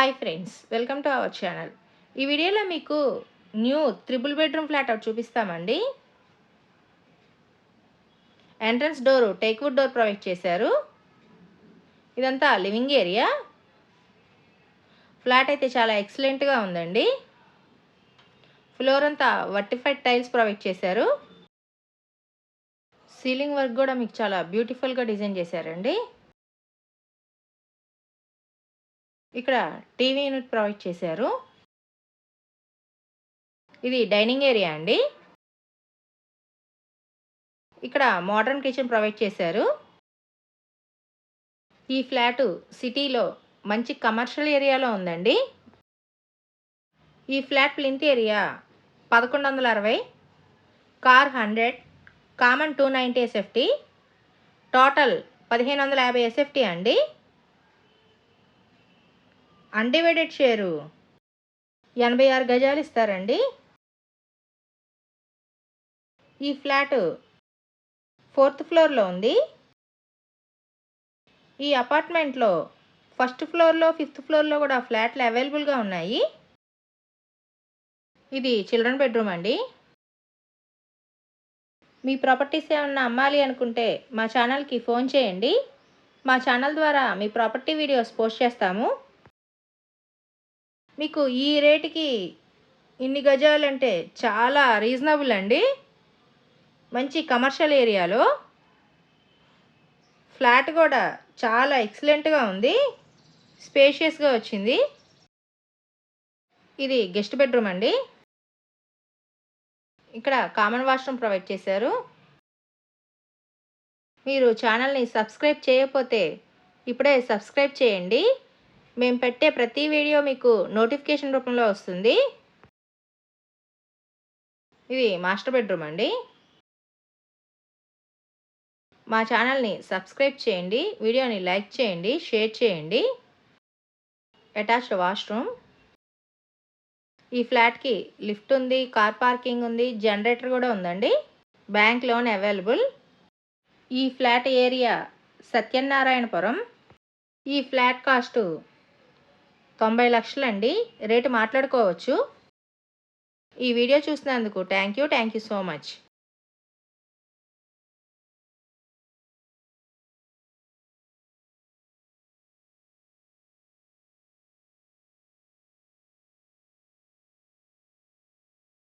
Hi friends, welcome to our channel. ఈ వీడియోలో మీకు న్యూ త్రిబుల్ బెడ్రూమ్ ఫ్లాట్ ఒకటి చూపిస్తామండి. Entrance door teakwood door provide చేశారు. ఇదంతా లివింగ్ ఏరియా. ఫ్లాట్ అయితే చాలా ఎక్సలెంట్గా ఉందండి. ఫ్లోర్ అంతా వర్టిఫైడ్ టైల్స్ ప్రొవైడ్ చేశారు. సీలింగ్ వర్క్ కూడా మీకు చాలా బ్యూటిఫుల్గా డిజైన్ చేశారండి. ఇక్కడ టీవీ యూనిట్ ప్రొవైడ్ చేశారు. ఇది డైనింగ్ ఏరియా అండి. ఇక్కడ మోడర్న్ కిచెన్ ప్రొవైడ్ చేశారు. ఈ ఫ్లాటు సిటీలో మంచి కమర్షియల్ ఏరియాలో ఉందండి. ఈ flat plinth area 1160, car 100, common 290 SFT, total 1550 SFT అండి. అన్డివైడెడ్ షేరు 86 గజాలు ఇస్తారండి. ఈ ఫ్లాట్ 4th ఫ్లోర్లో ఉంది. ఈ అపార్ట్మెంట్లో 1st ఫ్లోర్లో 5th ఫ్లోర్లో కూడా ఫ్లాట్లు అవైలబుల్గా ఉన్నాయి. ఇది చిల్డ్రన్ బెడ్రూమ్ అండి. మీ ప్రాపర్టీస్ ఏమన్నా అమ్మాలి అనుకుంటే మా ఛానల్కి ఫోన్ చేయండి. మా ఛానల్ ద్వారా మీ ప్రాపర్టీ వీడియోస్ పోస్ట్ చేస్తాము. మీకు ఈ రేటుకి ఇన్ని గజాలంటే చాలా రీజనబుల్ అండి. మంచి కమర్షియల్ ఏరియాలో ఫ్లాట్ కూడా చాలా ఎక్సలెంట్గా ఉంది. స్పేషియస్గా వచ్చింది. ఇది గెస్ట్ బెడ్రూమ్ అండి. ఇక్కడ కామన్ వాష్రూమ్ ప్రొవైడ్ చేశారు. మీరు ఛానల్ని సబ్స్క్రైబ్ చేయకపోతే ఇప్పుడే సబ్స్క్రైబ్ చేయండి. మేము పెట్టే ప్రతి వీడియో మీకు నోటిఫికేషన్ రూపంలో వస్తుంది. ఇది మాస్టర్ బెడ్రూమ్ అండి. మా ఛానల్ని సబ్స్క్రైబ్ చేయండి, వీడియోని లైక్ చేయండి, షేర్ చేయండి. Attached washroom. ఈ ఫ్లాట్కి లిఫ్ట్ ఉంది, కార్ పార్కింగ్ ఉంది, జనరేటర్ కూడా ఉందండి. Bank loan available. ఈ ఫ్లాట్ ఏరియా సత్యనారాయణపురం. ఈ ఫ్లాట్ కాస్ట్ 90 లక్షలండి. రేటు మాట్లాడుకోవచ్చు. ఈ వీడియో చూసినందుకు థ్యాంక్ యూ సో మచ్.